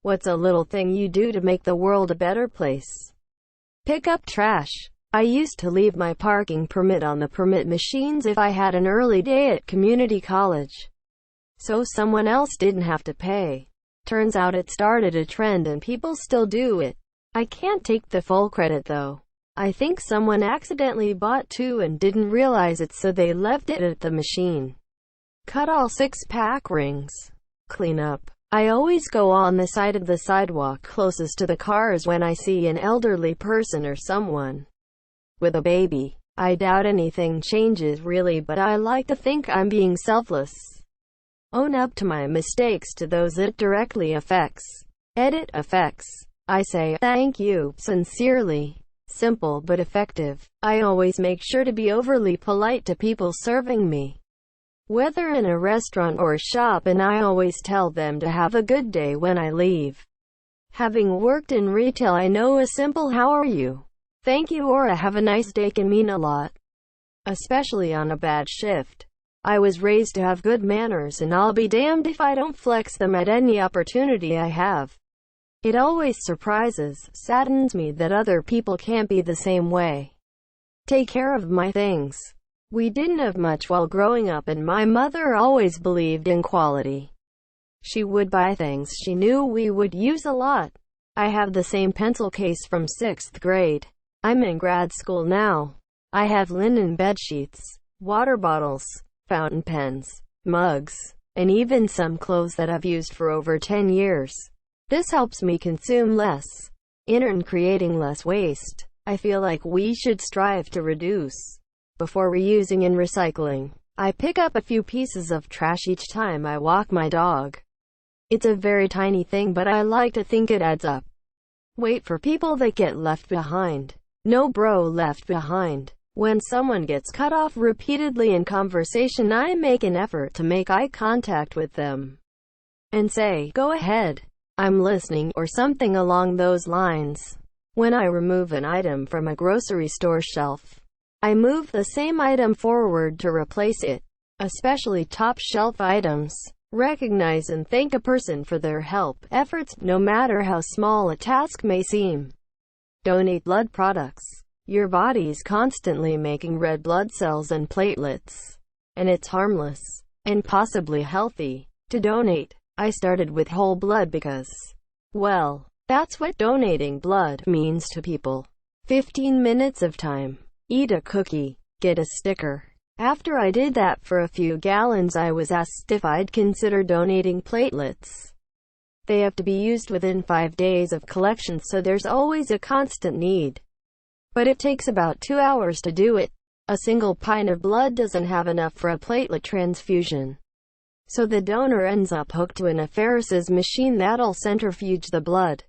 What's a little thing you do to make the world a better place? Pick up trash. I used to leave my parking permit on the permit machines if I had an early day at community college, so someone else didn't have to pay. Turns out it started a trend and people still do it. I can't take the full credit though. I think someone accidentally bought two and didn't realize it, so they left it at the machine. Cut all 6-pack rings. Clean up. I always go on the side of the sidewalk closest to the cars when I see an elderly person or someone with a baby. I doubt anything changes really, but I like to think I'm being selfless. Own up to my mistakes to those it directly affects. Edit effects. I say thank you sincerely. Simple but effective. I always make sure to be overly polite to people serving me, whether in a restaurant or a shop, and I always tell them to have a good day when I leave. Having worked in retail, I know a simple "how are you?" "thank you" or a "have a nice day" can mean a lot, especially on a bad shift. I was raised to have good manners, and I'll be damned if I don't flex them at any opportunity I have. It always saddens me that other people can't be the same way. Take care of my things. We didn't have much while growing up, and my mother always believed in quality. She would buy things she knew we would use a lot. I have the same pencil case from 6th grade. I'm in grad school now. I have linen bedsheets, water bottles, fountain pens, mugs, and even some clothes that I've used for over 10 years. This helps me consume less, in creating less waste. I feel like we should strive to reduce before reusing and recycling. I pick up a few pieces of trash each time I walk my dog. It's a very tiny thing, but I like to think it adds up. Wait for people that get left behind. No bro left behind. When someone gets cut off repeatedly in conversation, I make an effort to make eye contact with them and say, "Go ahead, I'm listening," or something along those lines. When I remove an item from a grocery store shelf, I move the same item forward to replace it, especially top-shelf items. Recognize and thank a person for their help, efforts, no matter how small a task may seem. Donate blood products. Your body's constantly making red blood cells and platelets, and it's harmless and possibly healthy to donate. I started with whole blood because, well, that's what donating blood means to people. 15 minutes of time. Eat a cookie. Get a sticker. After I did that for a few gallons, I was asked if I'd consider donating platelets. They have to be used within 5 days of collection, so there's always a constant need. But it takes about 2 hours to do it. A single pint of blood doesn't have enough for a platelet transfusion, so the donor ends up hooked to an apheresis machine that'll centrifuge the blood,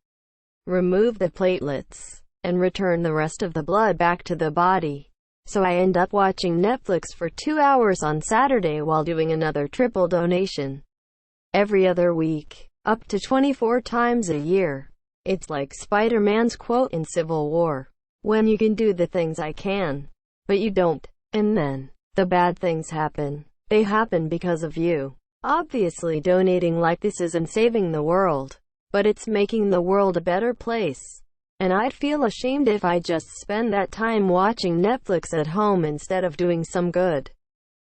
remove the platelets, and return the rest of the blood back to the body. So I end up watching Netflix for 2 hours on Saturday while doing another triple donation every other week, up to 24 times a year. It's like Spider-Man's quote in Civil War, "When you can do the things I can, but you don't, and then the bad things happen. They happen because of you." Obviously, donating like this isn't saving the world, but it's making the world a better place. And I'd feel ashamed if I just spend that time watching Netflix at home instead of doing some good.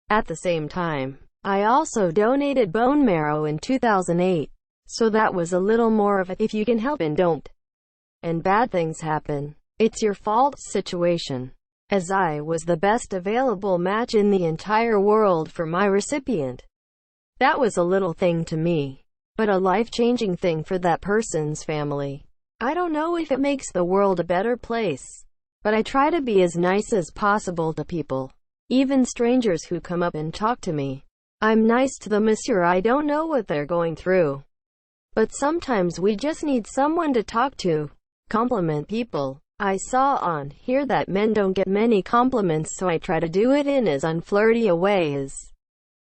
At the same time, I also donated bone marrow in 2008, so that was a little more of a "if you can help and don't, and bad things happen, it's your fault" situation, as I was the best available match in the entire world for my recipient. That was a little thing to me, but a life-changing thing for that person's family. I don't know if it makes the world a better place, but I try to be as nice as possible to people, even strangers who come up and talk to me. I'm nice to them, monsieur. I don't know what they're going through, but sometimes we just need someone to talk to. Compliment people. I saw on here that men don't get many compliments, so I try to do it in as unflirty a way as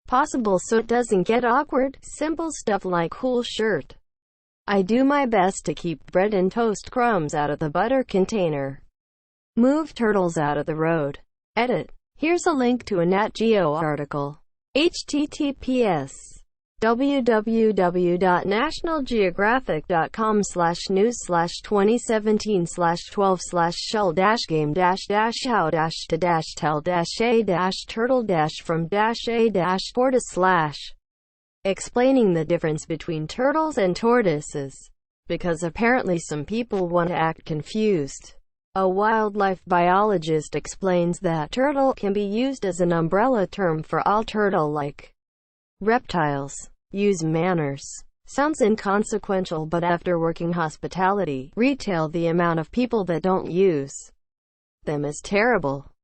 possible so it doesn't get awkward. Simple stuff like "cool shirt." I do my best to keep bread and toast crumbs out of the butter container. Move turtles out of the road. Edit. Here's a link to a Nat Geo article. https www.nationalgeographic.com/news/2017/12/shell-game-how-to-from-a-to/for explaining the difference between turtles and tortoises, because apparently some people want to act confused. A wildlife biologist explains that turtle can be used as an umbrella term for all turtle-like reptiles. Use manners. Sounds inconsequential, but after working hospitality, retail, the amount of people that don't use them is terrible.